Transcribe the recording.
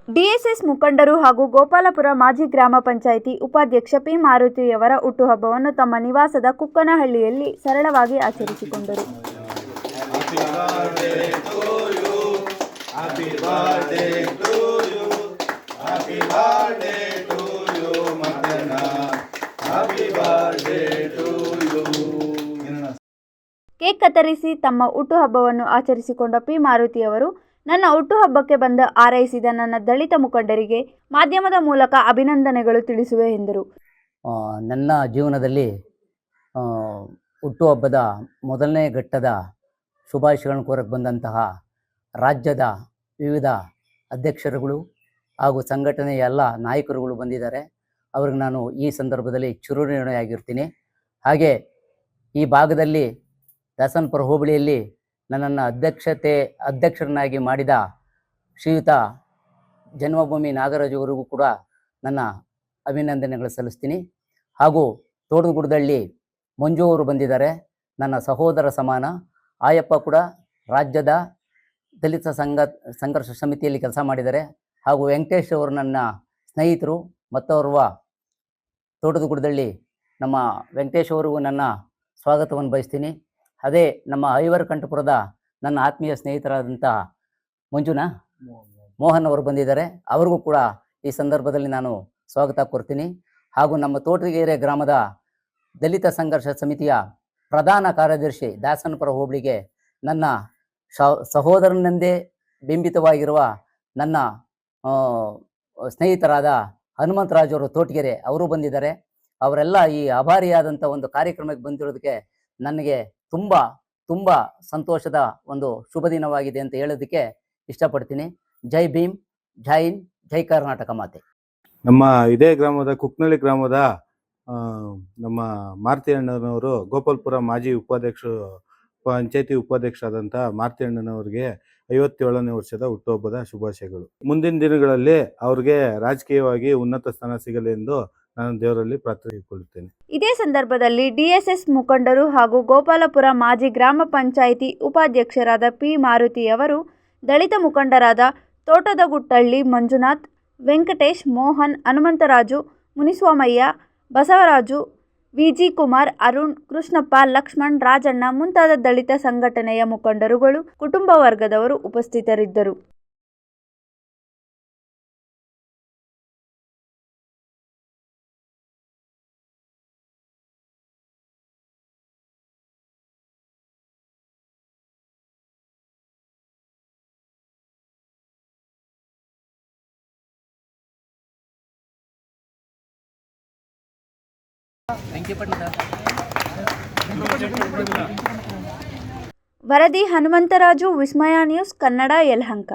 DSS ಮುಖಂಡರು ಹಾಗೂ ಗೋಪಾಲಪುರ ಮಾಜಿ ಗ್ರಾಮ ಪಂಚಾಯಿತಿ ಉಪಾಧ್ಯಕ್ಷ ಪಿ ಮಾರುತಿಯವರ ಹುಟ್ಟುಹಬ್ಬವನ್ನು ತಮ್ಮ ನಿವಾಸದ ಕುಕ್ಕನಹಳ್ಳಿಯಲ್ಲಿ ಸರಳವಾಗಿ ಆಚರಿಸಿಕೊಂಡರು. ಕೇಕ್ ಕತ್ತರಿಸಿ ತಮ್ಮ ಹುಟ್ಟುಹಬ್ಬವನ್ನು ಆಚರಿಸಿಕೊಂಡ ಪಿ ಮಾರುತಿಯವರು, ನನ್ನ ಹುಟ್ಟುಹಬ್ಬಕ್ಕೆ ಬಂದು ಹಾರೈಸಿದ ನನ್ನ ದಲಿತ ಮುಖಂಡರಿಗೆ ಮಾಧ್ಯಮದ ಮೂಲಕ ಅಭಿನಂದನೆಗಳು ತಿಳಿಸುವೆ ಎಂದರು. ನನ್ನ ಜೀವನದಲ್ಲಿ ಹುಟ್ಟುಹಬ್ಬದ ಮೊದಲನೇ ಘಟ್ಟದ ಶುಭಾಶಯಗಳನ್ನು ಕೋರಕ್ಕೆ ಬಂದಂತಹ ರಾಜ್ಯದ ವಿವಿಧ ಅಧ್ಯಕ್ಷರುಗಳು ಹಾಗೂ ಸಂಘಟನೆಯ ಎಲ್ಲ ನಾಯಕರುಗಳು ಬಂದಿದ್ದಾರೆ. ಅವ್ರಿಗೆ ನಾನು ಈ ಸಂದರ್ಭದಲ್ಲಿ ಚಿರಋಣಿಯಾಗಿರ್ತೀನಿ. ಹಾಗೆ ಈ ಭಾಗದಲ್ಲಿ ದಾಸನಪುರ ಹೋಬಳಿಯಲ್ಲಿ ನನ್ನನ್ನು ಅಧ್ಯಕ್ಷರನ್ನಾಗಿ ಮಾಡಿದ ಶ್ರೀಯುತ ಜನ್ಮಭೂಮಿ ನಾಗರಾಜ್ ಅವರಿಗೂ ಕೂಡ ನನ್ನ ಅಭಿನಂದನೆಗಳು ಸಲ್ಲಿಸ್ತೀನಿ. ಹಾಗೂ ತೋಟದಗುಡ್ಡದಲ್ಲಿ ಮಂಜು ಅವರು ಬಂದಿದ್ದಾರೆ, ನನ್ನ ಸಹೋದರ ಸಮಾನ. ಆಯಪ್ಪ ಕೂಡ ರಾಜ್ಯದ ದಲಿತ ಸಂಘರ್ಷ ಸಮಿತಿಯಲ್ಲಿ ಕೆಲಸ ಮಾಡಿದ್ದಾರೆ. ಹಾಗೂ ವೆಂಕಟೇಶ್ ಅವರು ನನ್ನ ಸ್ನೇಹಿತರು. ಮತ್ತೋರ್ವ ತೋಟದಗುಡ್ಡದಲ್ಲಿ ನಮ್ಮ ವೆಂಕಟೇಶ್ ಅವರಿಗೂ ನನ್ನ ಸ್ವಾಗತವನ್ನು ಬಯಸ್ತೀನಿ. ಅದೇ ನಮ್ಮ ಐವರಕಂಠಪುರದ ನನ್ನ ಆತ್ಮೀಯ ಸ್ನೇಹಿತರಾದಂಥ ಮೋಹನ್ ಅವರು ಬಂದಿದ್ದಾರೆ. ಅವ್ರಿಗೂ ಕೂಡ ಈ ಸಂದರ್ಭದಲ್ಲಿ ನಾನು ಸ್ವಾಗತ ಕೋರ್ತೀನಿ. ಹಾಗೂ ನಮ್ಮ ತೋಟಗೆರೆ ಗ್ರಾಮದ ದಲಿತ ಸಂಘರ್ಷ ಸಮಿತಿಯ ಪ್ರಧಾನ ಕಾರ್ಯದರ್ಶಿ ದಾಸನಪುರ ಹೋಬಳಿಗೆ ನನ್ನ ಸಹೋದರನೆಂದೇ ಬಿಂಬಿತವಾಗಿರುವ ನನ್ನ ಸ್ನೇಹಿತರಾದ ಹನುಮಂತರಾಜ್ ಅವರು ತೋಟಗೆರೆ ಅವರು ಬಂದಿದ್ದಾರೆ. ಅವರೆಲ್ಲ ಈ ಅಭಾರಿಯಾದಂಥ ಒಂದು ಕಾರ್ಯಕ್ರಮಕ್ಕೆ ಬಂದಿರೋದಕ್ಕೆ ನನಗೆ ತುಂಬ ತುಂಬ ಸಂತೋಷದ ಒಂದು ಶುಭ ದಿನವಾಗಿದೆ ಅಂತ ಹೇಳೋದಕ್ಕೆ ಇಷ್ಟಪಡ್ತೀನಿ. ಜೈ ಭೀಮ್, ಜೈ ಹಿಂದ್, ಜೈ ಕರ್ನಾಟಕ ಮಾತೆ. ನಮ್ಮ ಇದೇ ಗ್ರಾಮದ ಕುಕ್ನಳ್ಳಿ ಗ್ರಾಮದ ನಮ್ಮ ಮಾರುತಿ ಅಣ್ಣನವರು ಗೋಪಾಲ್ಪುರ ಮಾಜಿ ಪಂಚಾಯತಿ ಉಪಾಧ್ಯಕ್ಷರಾದಂಥ ಮಾರುತಿ ಅಣ್ಣನವ್ರಿಗೆ 57ನೇ ವರ್ಷದ ಹುಟ್ಟುಹಬ್ಬದ ಶುಭಾಶಯಗಳು. ಮುಂದಿನ ದಿನಗಳಲ್ಲಿ ಅವ್ರಿಗೆ ರಾಜಕೀಯವಾಗಿ ಉನ್ನತ ಸ್ಥಾನ ಸಿಗಲಿ ಎಂದು ನಾನು ದೇವರಲ್ಲಿ ಪ್ರಾರ್ಥಿಸಿಕೊಳ್ಳುತ್ತೇನೆ. ಇದೇ ಸಂದರ್ಭದಲ್ಲಿ ಡಿಎಸ್ಎಸ್ ಮುಖಂಡರು ಹಾಗೂ ಗೋಪಾಲಪುರ ಮಾಜಿ ಗ್ರಾಮ ಪಂಚಾಯಿತಿ ಉಪಾಧ್ಯಕ್ಷರಾದ ಪಿ ಮಾರುತಿಯವರು, ದಲಿತ ಮುಖಂಡರಾದ ತೋಟದಗುಟ್ಟಳ್ಳಿ ಮಂಜುನಾಥ್, ವೆಂಕಟೇಶ್, ಮೋಹನ್, ಹನುಮಂತರಾಜು, ಮುನಿಸ್ವಾಮಯ್ಯ, ಬಸವರಾಜು, ವಿಜಿ ಕುಮಾರ್, ಅರುಣ್, ಕೃಷ್ಣಪ್ಪ, ಲಕ್ಷ್ಮಣ್, ರಾಜಣ್ಣ ಮುಂತಾದ ದಲಿತ ಸಂಘಟನೆಯ ಮುಖಂಡರುಗಳು, ಕುಟುಂಬ ವರ್ಗದವರು ಉಪಸ್ಥಿತರಿದ್ದರು. ವರದಿ ಹನುಮಂತರಾಜು, ವಿಸ್ಮಯ ನ್ಯೂಸ್ ಕನ್ನಡ, ಯಲಹಂಕ.